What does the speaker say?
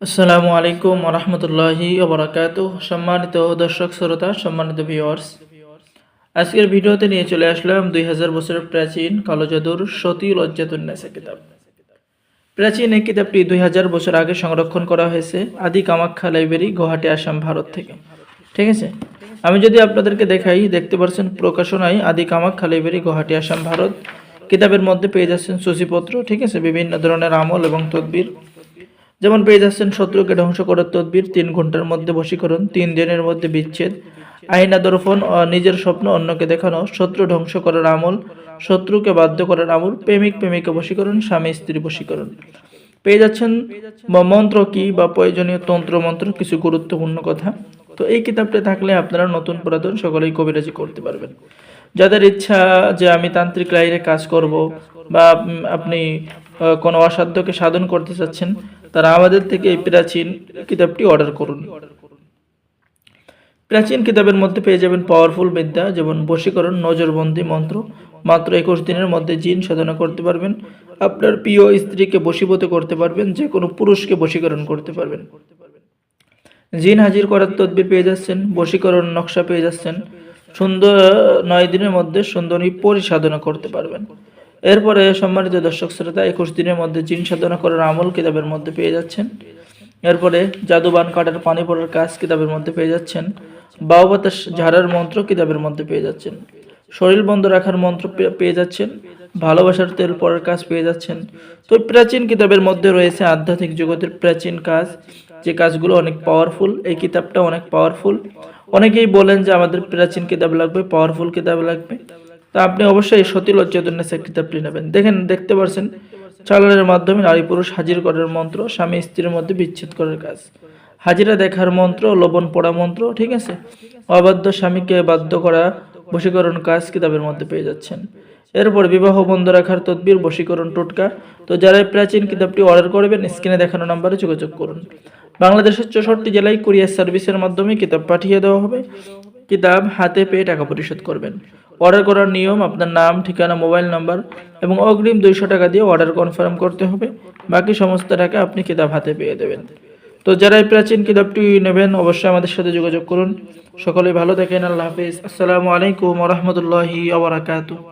আসসালামু আলাইকুম ওয়া রাহমাতুল্লাহি ওয়া বারাকাতুহু। সম্মানিত দর্শক শ্রোতা, সম্মানিত ভিউয়ার্স, আজকের ভিডিওতে নিয়ে চলে আসলাম 2000 বছরের প্রাচীন কালো জাদুর সতী লজ্জাতুন্নেসা কিতাব। প্রাচীন এই কিতাবটি 2000 বছর আগে সংরক্ষণ করা হয়েছে আদি কামাখ্যা লাইব্রেরি, গুয়াহাটি, আসাম, ভারত থেকে। ঠিক আছে, আমি যদি আপনাদেরকে দেখাই, দেখতে পাচ্ছেন প্রকাশনায় আদি কামাখ্যা লাইব্রেরি, গুয়াহাটি, আসাম, ভারত। কিতাবের মধ্যে পেয়ে যাচ্ছেন সূচিপত্র, ঠিক আছে, বিভিন্ন ধরনের আমল এবং তদবির। যেমন পেয়ে যাচ্ছেন শত্রুকে ধ্বংস করার তদবির, 3 ঘন্টার মধ্যে বশীকরণ, 3 দিনের মধ্যে বিচ্ছেদ, আয়না দর্পণ, নিজের স্বপ্ন অন্যকে দেখানো, শত্রু ধ্বংস করার আমল, শত্রুকে বাধ্য করার আমল, প্রেমিক প্রেমিকা বশীকরণ, স্বামী স্ত্রী বশীকরণ। পেয়ে যাচ্ছেন মন্ত্র কি বা প্রয়োজনীয় তন্ত্র মন্ত্র, কিছু গুরুত্বপূর্ণ কথা। তো এই কিতাবটা থাকলে আপনারা নতুন পুরাতন সকলেই কবিরাজি করতে পারবেন। যাদের ইচ্ছা যে আমি তান্ত্রিক লাইনে কাজ করব, বা আপনি কোনো অসাধ্যকে সাধন করতে চাচ্ছেন, তারা আমাদের থেকে এই প্রাচীন কিতাবটি অর্ডার করুন। প্রাচীন কিতাবের মধ্যে পেয়ে যাবেন পাওয়ারফুল বিদ্যা, যেমন বশীকরণ, নজরবন্দি মন্ত্র। মাত্র 21 দিনের মধ্যে জিন সাধনা করতে পারবেন। আপনার প্রিয় স্ত্রীকে বশীভূত করতে পারবেন, যে কোনো পুরুষকে বশীকরণ করতে পারবেন। জিন হাজির করার তদবির পেয়ে যাচ্ছেন, বশীকরণ নকশা পেয়ে যাচ্ছেন। সুন্দর 9 দিনের মধ্যে সুন্দরী পরিসাধনা করতে পারবেন। এরপরে সম্মানিত দর্শক শ্রোতা, 21 দিনের মধ্যে জিন সাধনা করার আমল কিতাবের মধ্যে পেয়ে যাচ্ছেন। এরপরে জাদুবান কাটার পানি পড়ার কাজ কিতাবের মধ্যে পেয়ে যাচ্ছেন। বায়ু বাতাস ঝাড়ার মন্ত্র কিতাবের মধ্যে পেয়ে যাচ্ছেন। শরীর বন্ধ রাখার মন্ত্র পেয়ে যাচ্ছেন। ভালোবাসার তেল পড়ার কাজ পেয়ে যাচ্ছেন। তো প্রাচীন কিতাবের মধ্যে রয়েছে আধ্যাত্মিক জগতের প্রাচীন কাজ, যে কাজগুলো অনেক পাওয়ারফুল। এই কিতাবটা অনেক পাওয়ারফুল। অনেকেই বলেন যে আমাদের প্রাচীন কিতাব লাগবে, পাওয়ারফুল কিতাব লাগবে। তা আপনি অবশ্যই সতী লজ্জাতুন্নেসা কিতাবটি নেবেন। দেখতে পাচ্ছেন চালানের মাধ্যমে নারী পুরুষ হাজির করার মন্ত্র, স্বামী স্ত্রীর মধ্যে বিচ্ছেদ করার কাজ, হাজিরা দেখার মন্ত্র, লবণ পড়া মন্ত্র, ঠিক আছে, অবাধ্য স্বামীকে বাধ্য করা, বশীকরণ কাজ কিতাবের মধ্যে পেয়ে যাচ্ছেন। এরপর বিবাহ বন্ধ রাখার তদবির, বশীকরণ টোটকা। তো যারা প্রাচীন কিতাবটি অর্ডার করবেন, স্ক্রিনে দেখানো নাম্বারে যোগাযোগ করুন। বাংলাদেশের 64 জেলায় কুরিয়ার সার্ভিসের মাধ্যমে কিতাব পাঠিয়ে দেওয়া হবে। কিতাব হাতে পেয়ে টাকা পরিশোধ করবেন। অর্ডার করার নিয়ম: আপনার নাম, ঠিকানা, মোবাইল নাম্বার এবং অগ্রিম 200 টাকা দিয়ে অর্ডার কনফার্ম করতে হবে। বাকি সমস্ত টাকা আপনি কিতাব হাতে পেয়ে দেবেন। তো যারা এই প্রাচীন কিতাবটি নেবেন, অবশ্যই আমাদের সাথে যোগাযোগ করুন। সকলেই ভালো থাকেন। আল্লাহ হাফিজ। আসসালামু আলাইকুম ওয়া রাহমাতুল্লাহি ওয়া বারাকাতুহু।